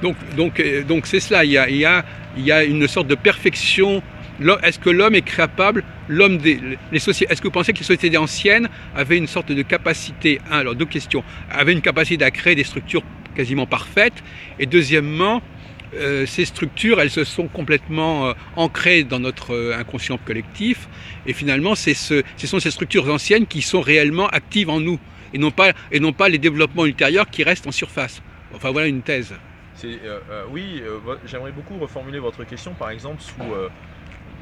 Donc c'est cela, il y a une sorte de perfection. Est-ce que l'homme est capable, est-ce que vous pensez que les sociétés anciennes avaient une sorte de capacité, alors deux questions, avaient une capacité à créer des structures quasiment parfaites, et deuxièmement, ces structures, elles se sont complètement ancrées dans notre inconscient collectif, et finalement, ce sont ces structures anciennes qui sont réellement actives en nous, et non pas les développements ultérieurs qui restent en surface. Enfin, voilà une thèse. Oui, j'aimerais beaucoup reformuler votre question, par exemple,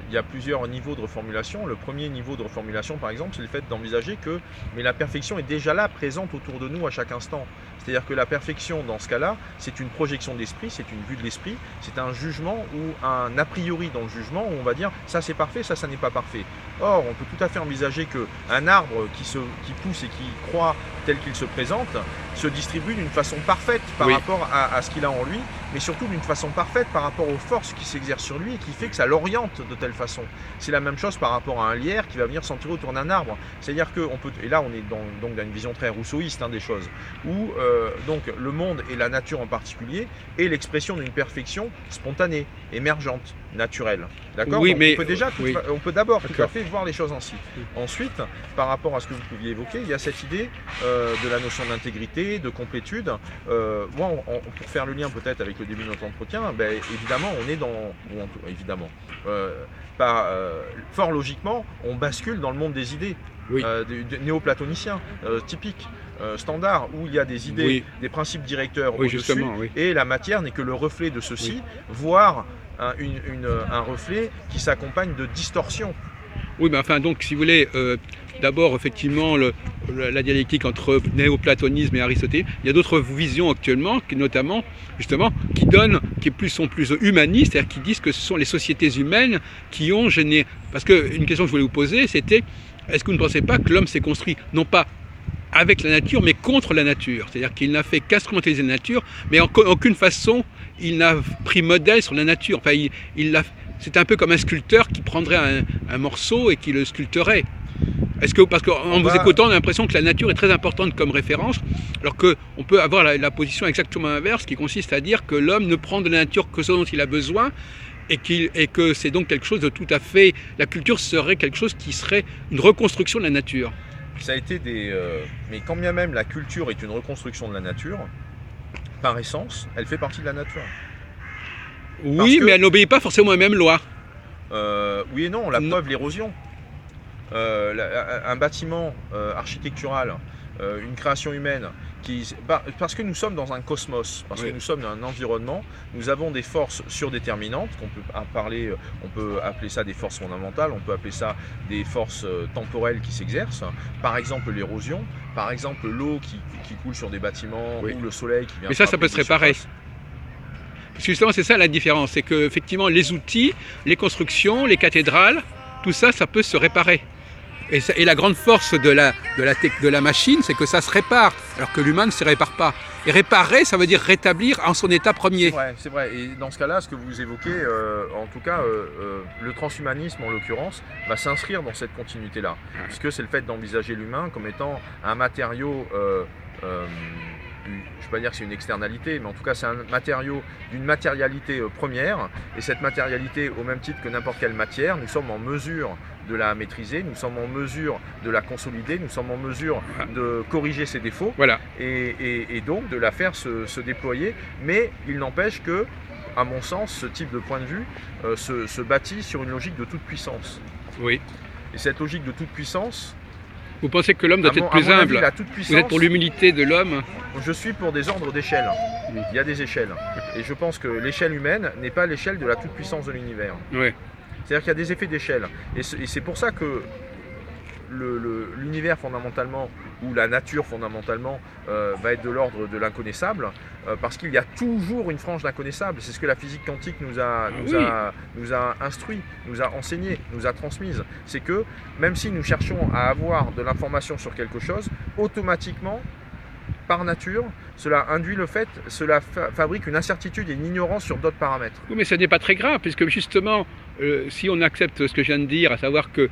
il y a plusieurs niveaux de reformulation. Le premier niveau de reformulation, par exemple, c'est le fait d'envisager que mais la perfection est déjà là, présente autour de nous à chaque instant. C'est-à-dire que la perfection, dans ce cas-là, c'est une projection de l'esprit, c'est une vue de l'esprit, c'est un jugement ou un a priori dans le jugement où on va dire ça c'est parfait, ça n'est pas parfait. Or, on peut tout à fait envisager qu'un arbre qui pousse et qui croît tel qu'il se présente se distribue d'une façon parfaite par rapport à ce qu'il a en lui, mais surtout d'une façon parfaite par rapport aux forces qui s'exercent sur lui et qui fait que ça l'oriente de telle façon. C'est la même chose par rapport à un lierre qui va venir s'entourer autour d'un arbre. C'est-à-dire qu'on peut, et là on est donc dans une vision très rousseauiste des choses, où donc le monde et la nature en particulier est l'expression d'une perfection spontanée, émergente, naturelle. D'accord ? Oui, donc mais on peut d'abord tout à fait voir les choses ainsi. Ensuite, par rapport à ce que vous pouviez évoquer, il y a cette idée de la notion d'intégrité, de complétude. Pour faire le lien peut-être avec le début de notre entretien, évidemment, on est fort logiquement, on bascule dans le monde des idées, du néo-platonicien, typique, standard, où il y a des idées, des principes directeurs au-dessus, et la matière n'est que le reflet de ceci, voire un reflet qui s'accompagne de distorsions. Oui, mais enfin, donc, si vous voulez, d'abord, effectivement, la dialectique entre néoplatonisme et Aristote, il y a d'autres visions actuellement, notamment, justement, qui sont plus humanistes, c'est-à-dire qui disent que ce sont les sociétés humaines qui ont gêné. Parce qu'une question que je voulais vous poser, c'était, est-ce que vous ne pensez pas que l'homme s'est construit, non pas avec la nature, mais contre la nature? C'est-à-dire qu'il n'a fait qu'instrumentaliser la nature, mais en aucune façon, il n'a pris modèle sur la nature. Enfin, c'est un peu comme un sculpteur qui prendrait un morceau et qui le sculpterait. Parce qu'en vous écoutant, on a l'impression que la nature est très importante comme référence, alors qu'on peut avoir la position exactement inverse, qui consiste à dire que l'homme ne prend de la nature que ce dont il a besoin, et que c'est donc quelque chose de tout à fait... La culture serait quelque chose qui serait une reconstruction de la nature. Ça a été mais quand bien même la culture est une reconstruction de la nature, par essence, elle fait partie de la nature. Oui, mais elle n'obéit pas forcément aux mêmes lois. Oui et non, la preuve, l'érosion. Un bâtiment architectural, une création humaine, parce que nous sommes dans un cosmos, parce que nous sommes dans un environnement, nous avons des forces surdéterminantes, on peut appeler ça des forces fondamentales, on peut appeler ça des forces temporelles qui s'exercent, par exemple l'érosion, par exemple l'eau qui coule sur des bâtiments, ou le soleil qui vient... Mais ça peut se réparer. Parce que justement, c'est ça la différence, c'est que effectivement les outils, les constructions, les cathédrales, tout ça, ça peut se réparer. Et la grande force de la machine, c'est que ça se répare, alors que l'humain ne se répare pas. Et réparer, ça veut dire rétablir en son état premier. C'est vrai. Et dans ce cas-là, ce que vous évoquez, en tout cas, le transhumanisme, en l'occurrence, va s'inscrire dans cette continuité-là. Puisque c'est le fait d'envisager l'humain comme étant un matériau... je ne vais pas dire que c'est une externalité, mais en tout cas c'est un matériau d'une matérialité première, et cette matérialité, au même titre que n'importe quelle matière, nous sommes en mesure de la maîtriser, nous sommes en mesure de la consolider, nous sommes en mesure de corriger ses défauts, et donc de la faire se déployer, mais il n'empêche que, à mon sens, ce type de point de vue se bâtit sur une logique de toute puissance. Oui. Et cette logique de toute puissance... Vous pensez que l'homme doit être plus humble? Vous êtes pour l'humilité de l'homme? Je suis pour des ordres d'échelle. Il y a des échelles. Et je pense que l'échelle humaine n'est pas l'échelle de la toute-puissance de l'univers. C'est-à-dire qu'il y a des effets d'échelle. Et c'est pour ça que l'univers fondamentalement, ou la nature fondamentalement, va être de l'ordre de l'inconnaissable, parce qu'il y a toujours une frange d'inconnaissable. C'est ce que la physique quantique nous a instruit, nous a enseigné, nous a transmise. C'est que même si nous cherchons à avoir de l'information sur quelque chose, automatiquement, par nature, cela induit cela fabrique une incertitude et une ignorance sur d'autres paramètres. Oui, mais ce n'est pas très grave, puisque justement, si on accepte ce que je viens de dire, à savoir que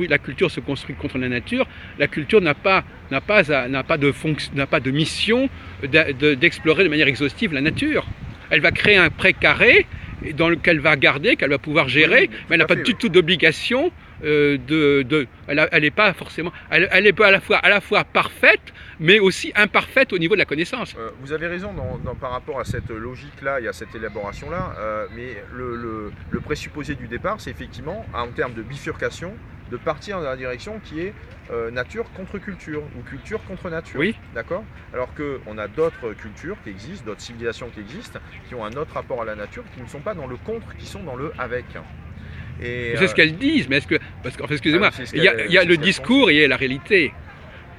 la culture se construit contre la nature, la culture n'a pas de mission d'explorer de manière exhaustive la nature. elle va créer un précaré dans lequel elle va garder, qu'elle va pouvoir gérer, Oui, mais elle n'a pas du tout d'obligation elle n'est pas forcément, elle est pas à la fois parfaite, mais aussi imparfaite au niveau de la connaissance. Vous avez raison par rapport à cette logique-là et à cette élaboration-là, mais le présupposé du départ, c'est effectivement, en termes de bifurcation, de partir dans la direction qui est nature contre culture ou culture contre nature. Oui. D'accord ? Alors qu'on a d'autres cultures qui existent, d'autres civilisations qui existent, qui ont un autre rapport à la nature, qui ne sont pas dans le contre, qui sont dans le avec. C'est ce qu'elles disent, mais parce qu'en fait, excusez-moi, il y a le discours et il y a la réalité.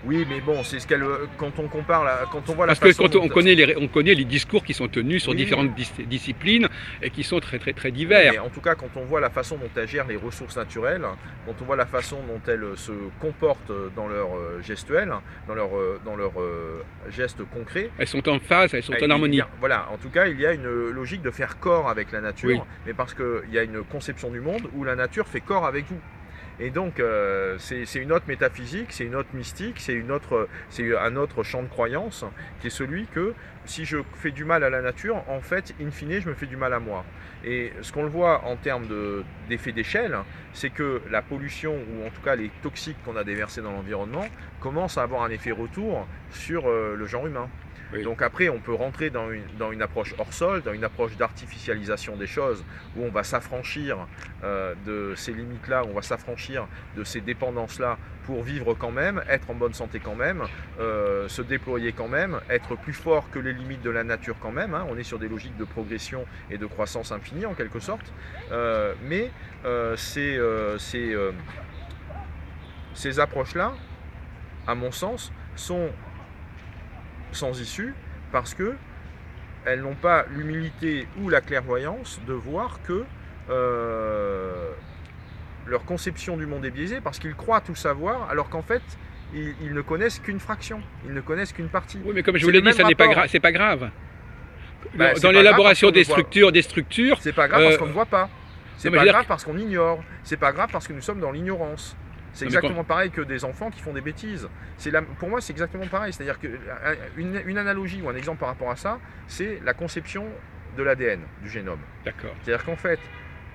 Oui, mais bon, c'est ce qu'elle. Quand on compare, quand on voit la façon. Parce que quand on connaît les discours qui sont tenus sur différentes disciplines et qui sont très divers. Mais en tout cas, quand on voit la façon dont elles gèrent les ressources naturelles, quand on voit la façon dont elles se comportent dans leur gestuelle, dans leur gestes concrets. Elles sont en phase, elles sont en harmonie. Voilà, en tout cas, il y a une logique de faire corps avec la nature, oui. Mais parce qu'il y a une conception du monde où la nature fait corps avec vous. Et donc, c'est une autre métaphysique, c'est une autre mystique, c'est un autre champ de croyance qui est celui que si je fais du mal à la nature, en fait, in fine, je me fais du mal à moi. Et ce qu'on le voit en termes d'effet d'échelle, c'est que la pollution, ou en tout cas les toxiques qu'on a déversés dans l'environnement, commencent à avoir un effet retour sur le genre humain. Oui. Donc après, on peut rentrer dans une approche hors sol, dans une approche d'artificialisation des choses, où on va s'affranchir de ces limites-là, on va s'affranchir de ces dépendances-là pour vivre quand même, être en bonne santé quand même, se déployer quand même, être plus fort que les limites de la nature quand même. Hein. On est sur des logiques de progression et de croissance infinie en quelque sorte. Mais ces approches-là, à mon sens, sont sans issue parce que elles n'ont pas l'humilité ou la clairvoyance de voir que leur conception du monde est biaisée parce qu'ils croient tout savoir alors qu'en fait ils ne connaissent qu'une fraction, ils ne connaissent qu'une partie. Oui, mais comme je vous l'ai dit, c'est pas grave. Dans l'élaboration des structures, c'est pas grave parce qu'on ne voit pas. C'est pas grave parce qu'on ignore. C'est pas grave parce que nous sommes dans l'ignorance. C'est exactement pareil que des enfants qui font des bêtises. Pour moi, c'est exactement pareil. C'est-à-dire qu'une analogie ou un exemple par rapport à ça, c'est la conception de l'ADN, du génome. D'accord. C'est-à-dire qu'en fait,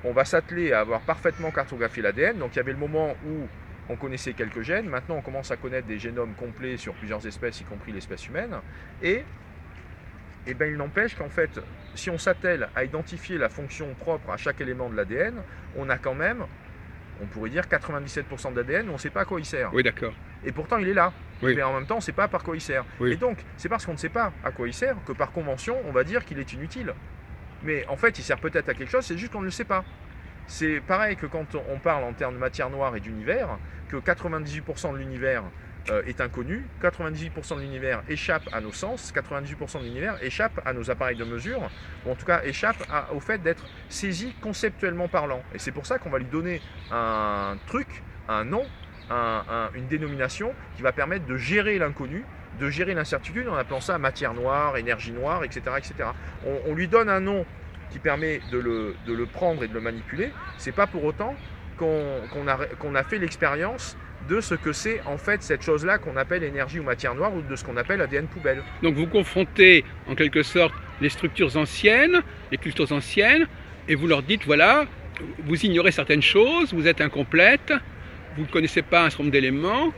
on va s'atteler à avoir parfaitement cartographié l'ADN. Donc il y avait le moment où on connaissait quelques gènes. Maintenant, on commence à connaître des génomes complets sur plusieurs espèces, y compris l'espèce humaine. Et il n'empêche qu'en fait, si on s'attelle à identifier la fonction propre à chaque élément de l'ADN, on a quand même... on pourrait dire 97% d'ADN, on ne sait pas à quoi il sert. Oui, d'accord. Et pourtant, il est là. Oui. Mais en même temps, on ne sait pas par quoi il sert. Oui. Et donc, c'est parce qu'on ne sait pas à quoi il sert que par convention, on va dire qu'il est inutile. Mais en fait, il sert peut-être à quelque chose, c'est juste qu'on ne le sait pas. C'est pareil que quand on parle en termes de matière noire et d'univers, que 98% de l'univers est inconnu, 98% de l'univers échappe à nos sens, 98% de l'univers échappe à nos appareils de mesure, ou en tout cas échappe au fait d'être saisi conceptuellement parlant. Et c'est pour ça qu'on va lui donner un truc, un nom, une dénomination qui va permettre de gérer l'inconnu, de gérer l'incertitude en appelant ça matière noire, énergie noire, etc. etc. On lui donne un nom qui permet de le prendre et de le manipuler. C'est pas pour autant qu'on a fait l'expérience de ce que c'est en fait cette chose-là qu'on appelle énergie ou matière noire ou de ce qu'on appelle ADN poubelle. Donc vous confrontez en quelque sorte les structures anciennes, les cultures anciennes, et vous leur dites voilà, vous ignorez certaines choses, vous êtes incomplète, vous ne connaissez pas un certain nombre d'éléments,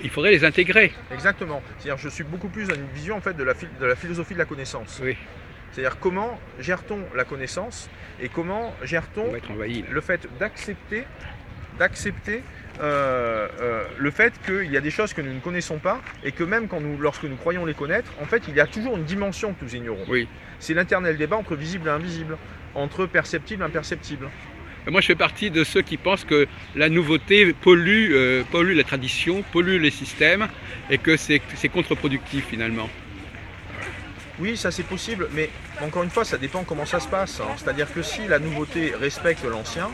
il faudrait les intégrer. Exactement. C'est-à-dire je suis beaucoup plus dans une vision en fait de la philosophie de la connaissance. Oui. C'est-à-dire comment gère-t-on la connaissance et comment gère-t-on le fait d'accepter le fait qu'il y a des choses que nous ne connaissons pas et que même lorsque nous croyons les connaître, en fait, il y a toujours une dimension que nous ignorons. Oui. C'est l'éternel débat entre visible et invisible, entre perceptible et imperceptible. Moi, je fais partie de ceux qui pensent que la nouveauté pollue la tradition, pollue les systèmes et que c'est contre-productif finalement. Oui, ça c'est possible, mais encore une fois, ça dépend comment ça se passe. C'est-à-dire que si la nouveauté respecte l'ancien,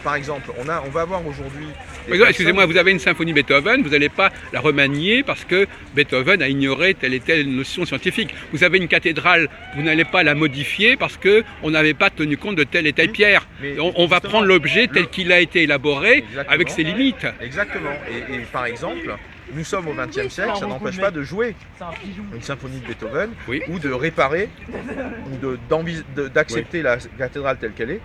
par exemple, on va avoir aujourd'hui... Excusez-moi, vous avez une symphonie Beethoven, vous n'allez pas la remanier parce que Beethoven a ignoré telle et telle notion scientifique. Vous avez une cathédrale, vous n'allez pas la modifier parce qu'on n'avait pas tenu compte de telle et telle pierre. On va prendre l'objet tel qu'il a été élaboré avec ses limites. Exactement. Et par exemple, nous sommes au XXe siècle, ça n'empêche pas de jouer une symphonie de Beethoven, Oui. ou de réparer, ou d'accepter la cathédrale telle qu'elle est.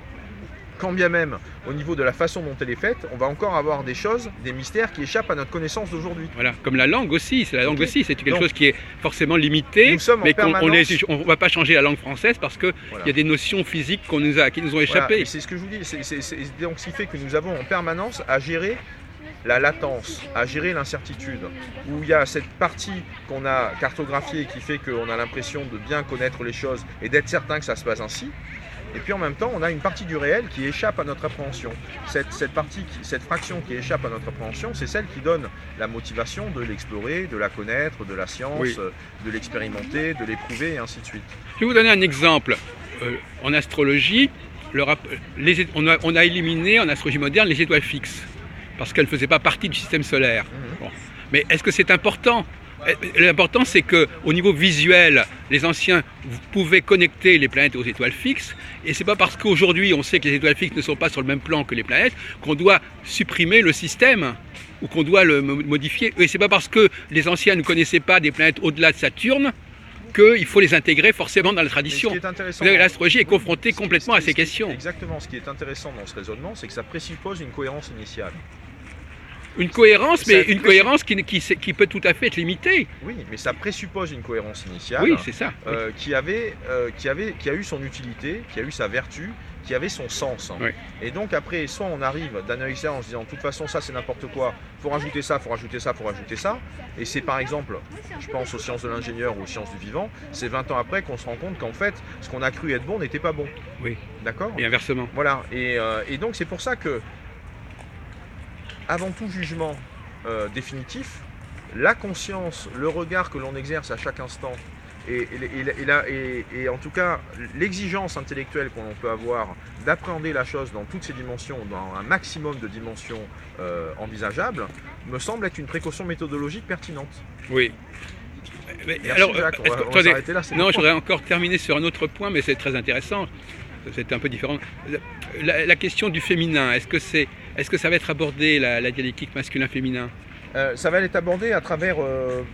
Quand bien même, au niveau de la façon dont elle est faite, on va encore avoir des choses, des mystères qui échappent à notre connaissance d'aujourd'hui. Voilà, comme la langue aussi, c'est la langue Ok. aussi, c'est quelque Donc, chose qui est forcément limité, nous sommes en mais qu'on permanence- on va pas changer la langue française parce que Voilà. il y a des notions physiques qui nous ont Voilà, échappé. et c'est ce que je vous dis, c'est donc ce qui fait que nous avons en permanence à gérer la latence, à gérer l'incertitude, où il y a cette partie qu'on a cartographiée qui fait qu'on a l'impression de bien connaître les choses et d'être certain que ça se passe ainsi. Et puis en même temps, on a une partie du réel qui échappe à notre appréhension. Cette fraction qui échappe à notre appréhension, c'est celle qui donne la motivation de l'explorer, de la connaître, de la science, Oui. de l'expérimenter, de l'éprouver et ainsi de suite. Je vais vous donner un exemple. En astrologie, on a éliminé en astrologie moderne les étoiles fixes parce qu'elles ne faisaient pas partie du système solaire. Mhm. Bon. Mais est-ce que c'est important? L'important, c'est qu'au niveau visuel, les anciens pouvaient connecter les planètes aux étoiles fixes. Et c'est pas parce qu'aujourd'hui, on sait que les étoiles fixes ne sont pas sur le même plan que les planètes, qu'on doit supprimer le système ou qu'on doit le modifier. Et c'est pas parce que les anciens ne connaissaient pas des planètes au-delà de Saturne qu'il faut les intégrer forcément dans la tradition. Mais ce qui est intéressant L'astrologie est confrontée Ce qui- complètement à ces ce qui- questions. Exactement. Ce qui est intéressant dans ce raisonnement, c'est que ça présuppose une cohérence initiale. Une cohérence, Ça mais une présuppose- cohérence qui peut tout à fait être limitée. Oui, mais ça présuppose une cohérence initiale Oui, c'est ça. qui a eu son utilité, qui a eu sa vertu, qui avait son sens. Oui. Et donc après, soit on arrive d'analyser en se disant, de toute façon, ça c'est n'importe quoi, faut rajouter ça, faut rajouter ça, faut rajouter ça. Et c'est par exemple, je pense aux sciences de l'ingénieur ou aux sciences du vivant, c'est 20 ans après qu'on se rend compte qu'en fait, ce qu'on a cru être bon n'était pas bon. Oui. D'accord ? Et inversement. Voilà, et donc c'est pour ça que, avant tout jugement définitif, la conscience, le regard que l'on exerce à chaque instant, et en tout cas l'exigence intellectuelle qu'on peut avoir d'appréhender la chose dans toutes ses dimensions, dans un maximum de dimensions envisageables, me semble être une précaution méthodologique pertinente. Oui. Mais Merci alors, Jacques, on va attendez, s'arrêter là. c'est non, bon. je voudrais encore terminer sur un autre point, mais c'est très intéressant. C'est un peu différent. La question du féminin, est-ce que ça va être abordé, la dialectique masculin-féminin? Ça va être abordé à travers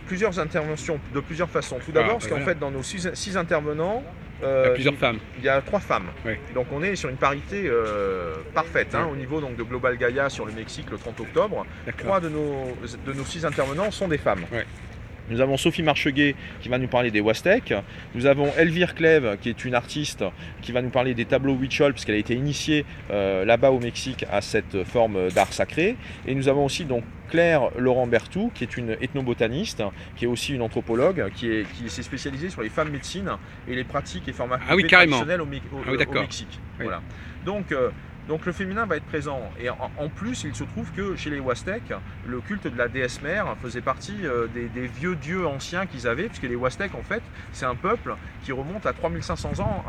plusieurs interventions, de plusieurs façons. Tout d'abord, parce qu'en voilà. fait, dans nos six intervenants, Il y a plusieurs femmes. il y a 3 femmes. Oui. Donc on est sur une parité parfaite. Hein, Oui. au niveau donc, de Global Gaia sur le Mexique le 30 octobre. D'accord. 3 de nos 6 intervenants sont des femmes. Oui. Nous avons Sophie Marcheguet qui va nous parler des Wastèques. Nous avons Elvire Clèves qui est une artiste qui va nous parler des tableaux Huichol puisqu'elle a été initiée là-bas au Mexique à cette forme d'art sacré. Et nous avons aussi donc Claire Laurent Berthoud qui est une ethnobotaniste, qui est aussi une anthropologue, qui s'est spécialisée sur les femmes médecines et les pratiques et pharmacopées Ah oui, carrément. traditionnelles Ah oui, d'accord. au Mexique. Oui. Voilà. Donc le féminin va être présent. Et en plus, il se trouve que chez les Wastèques, le culte de la déesse mère faisait partie des vieux dieux anciens qu'ils avaient, puisque les Wastèques, en fait, c'est un peuple qui remonte à 3500 ans.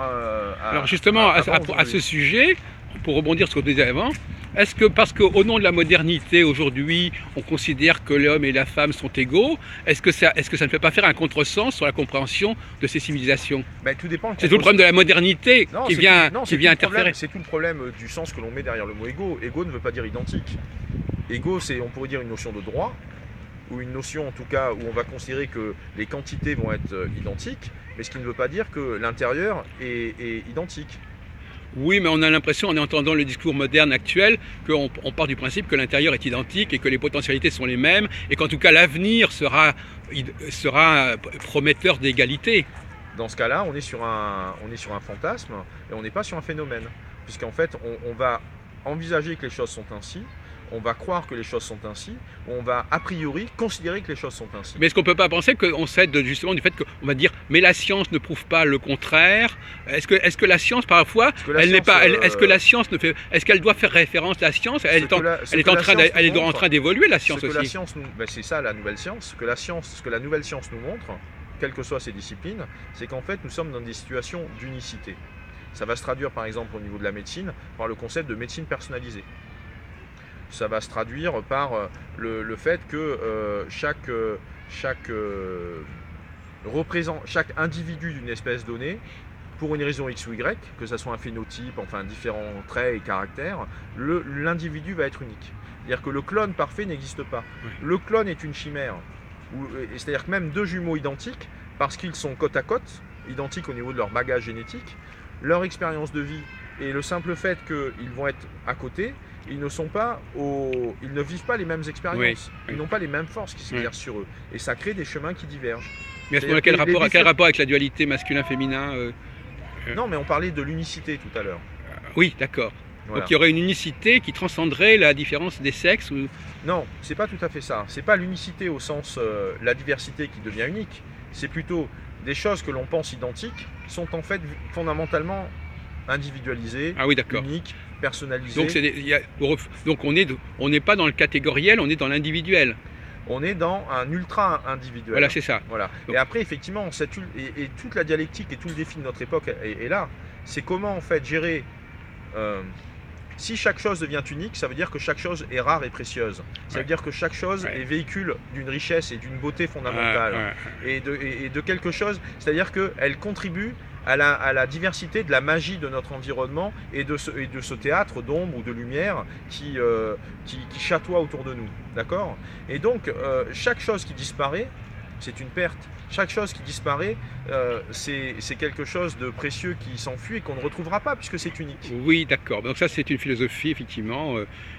Alors justement, à ce sujet, pour rebondir sur ce qu'on disait avant, est-ce que parce qu'au nom de la modernité aujourd'hui, on considère que l'homme et la femme sont égaux, est-ce que ça ne fait pas faire un contresens sur la compréhension de ces civilisations? Ben, tout dépend. C'est tout le problème de la modernité Non, qui c'est vient tout- non, c'est tout le interférer. problème- C'est tout le problème du sens que l'on met derrière le mot égaux. Égaux ne veut pas dire identique. Égaux, c'est, on pourrait dire, une notion de droit, ou une notion en tout cas où on va considérer que les quantités vont être identiques, mais ce qui ne veut pas dire que l'intérieur est identique. Oui, mais on a l'impression, en entendant le discours moderne actuel, qu'on part du principe que l'intérieur est identique et que les potentialités sont les mêmes, et qu'en tout cas l'avenir sera prometteur d'égalité. Dans ce cas-là, on est sur un fantasme et on n'est pas sur un phénomène. Puisqu'en fait, on va envisager que les choses sont ainsi, on va croire que les choses sont ainsi, on va a priori considérer que les choses sont ainsi. Mais est-ce qu'on ne peut pas penser qu'on cède justement du fait qu'on va dire mais la science ne prouve pas le contraire? Est-ce que la science parfois, est-ce qu'elle doit faire référence à la science? Elle est en train d'évoluer, la science aussi. C'est ça la nouvelle science. Ce que la nouvelle science nous montre, quelles que soient ses disciplines, c'est qu'en fait nous sommes dans des situations d'unicité. Ça va se traduire par exemple au niveau de la médecine par le concept de médecine personnalisée. Ça va se traduire par le fait que chaque individu d'une espèce donnée, pour une raison X ou Y, que ce soit un phénotype, enfin différents traits et caractères, l'individu va être unique. C'est-à-dire que le clone parfait n'existe pas. Oui. Le clone est une chimère. C'est-à-dire que même deux jumeaux identiques, parce qu'ils sont côte à côte, identiques au niveau de leur bagage génétique, leur expérience de vie et le simple fait qu'ils vont être à côté, ils ne vivent pas les mêmes expériences. Oui. Ils n'ont pas les mêmes forces qui s'exercent Oui. sur eux. Et ça crée des chemins qui divergent. Mais à ce moment-là, quel rapport avec la dualité masculin-féminin Non, mais on parlait de l'unicité tout à l'heure. Oui, d'accord. Voilà. Donc il y aurait une unicité qui transcenderait la différence des sexes ou... Non, c'est pas tout à fait ça. C'est pas l'unicité au sens la diversité qui devient unique. C'est plutôt des choses que l'on pense identiques sont en fait fondamentalement individualisées, Ah oui, d'accord. uniques, personnalisées. Donc, donc on n'est pas dans le catégoriel, on est dans l'individuel. On est dans un ultra individuel. Voilà, c'est ça. Voilà. Donc, et après, effectivement, et toute la dialectique et tout le défi de notre époque est là. C'est comment en fait gérer. Si chaque chose devient unique, ça veut dire que chaque chose est rare et précieuse. Ça veut dire que chaque chose est véhicule d'une richesse et d'une beauté fondamentale. Et de quelque chose, c'est-à-dire qu'elle contribue à la diversité de la magie de notre environnement et de ce théâtre d'ombre ou de lumière qui chatoie autour de nous. D'accord ? Et donc, chaque chose qui disparaît, c'est une perte. Chaque chose qui disparaît, c'est quelque chose de précieux qui s'enfuit et qu'on ne retrouvera pas puisque c'est unique. Oui, d'accord. Donc ça, c'est une philosophie, effectivement,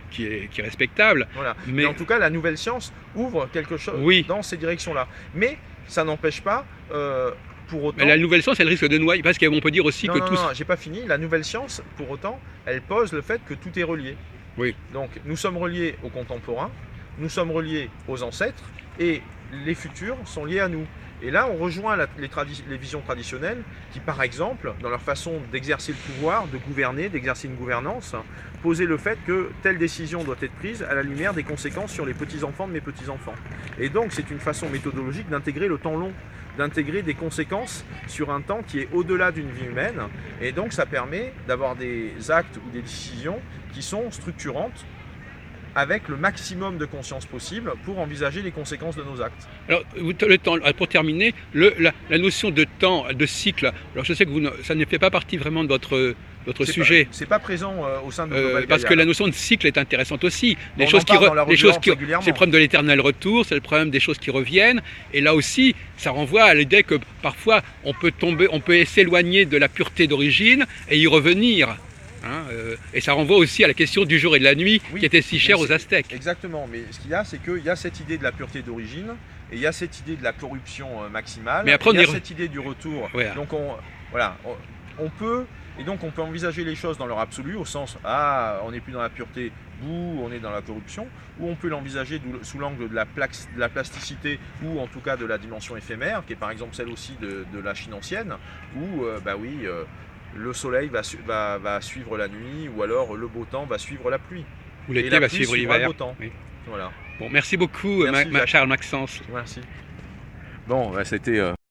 qui est respectable. Voilà. Mais en tout cas, la nouvelle science ouvre quelque chose dans ces directions-là. Mais ça n'empêche pas, pour autant... Mais la nouvelle science, elle risque de noyer, parce qu'on peut dire aussi que tout... Non, j'ai pas fini. La nouvelle science, pour autant, elle pose le fait que tout est relié. Oui. Donc, nous sommes reliés aux contemporains, nous sommes reliés aux ancêtres, et les futurs sont liés à nous. Et là, on rejoint les visions traditionnelles qui, par exemple, dans leur façon d'exercer le pouvoir, de gouverner, d'exercer une gouvernance, posaient le fait que telle décision doit être prise à la lumière des conséquences sur les petits-enfants de mes petits-enfants. Et donc, c'est une façon méthodologique d'intégrer le temps long, d'intégrer des conséquences sur un temps qui est au-delà d'une vie humaine. Et donc, ça permet d'avoir des actes ou des décisions qui sont structurantes, avec le maximum de conscience possible pour envisager les conséquences de nos actes. Alors, le temps, pour terminer, la notion de temps, de cycle, alors je sais que ça ne fait pas partie vraiment de votre sujet. C'est pas présent au sein de Global parce Gaia. que la notion de cycle est intéressante aussi. C'est le problème de l'éternel retour, c'est le problème des choses qui reviennent. Et là aussi, ça renvoie à l'idée que parfois on peut s'éloigner de la pureté d'origine et y revenir. Et ça renvoie aussi à la question du jour et de la nuit qui était si chère aux Aztèques. Exactement, mais ce qu'il y a, c'est qu'il y a cette idée de la pureté d'origine et il y a cette idée de la corruption maximale. Mais après, il y a cette idée du retour. Voilà. Donc on peut envisager les choses dans leur absolu, au sens on n'est plus dans la pureté, on est dans la corruption, ou on peut l'envisager sous l'angle de la plasticité ou en tout cas de la dimension éphémère, qui est par exemple celle aussi de la Chine ancienne, où le soleil va suivre la nuit, ou alors le beau temps va suivre la pluie. Ou l'été va suivre l'hiver. Le beau temps. Oui. Voilà. Bon, merci beaucoup, Charles Maxence. Merci. Bon, c'était...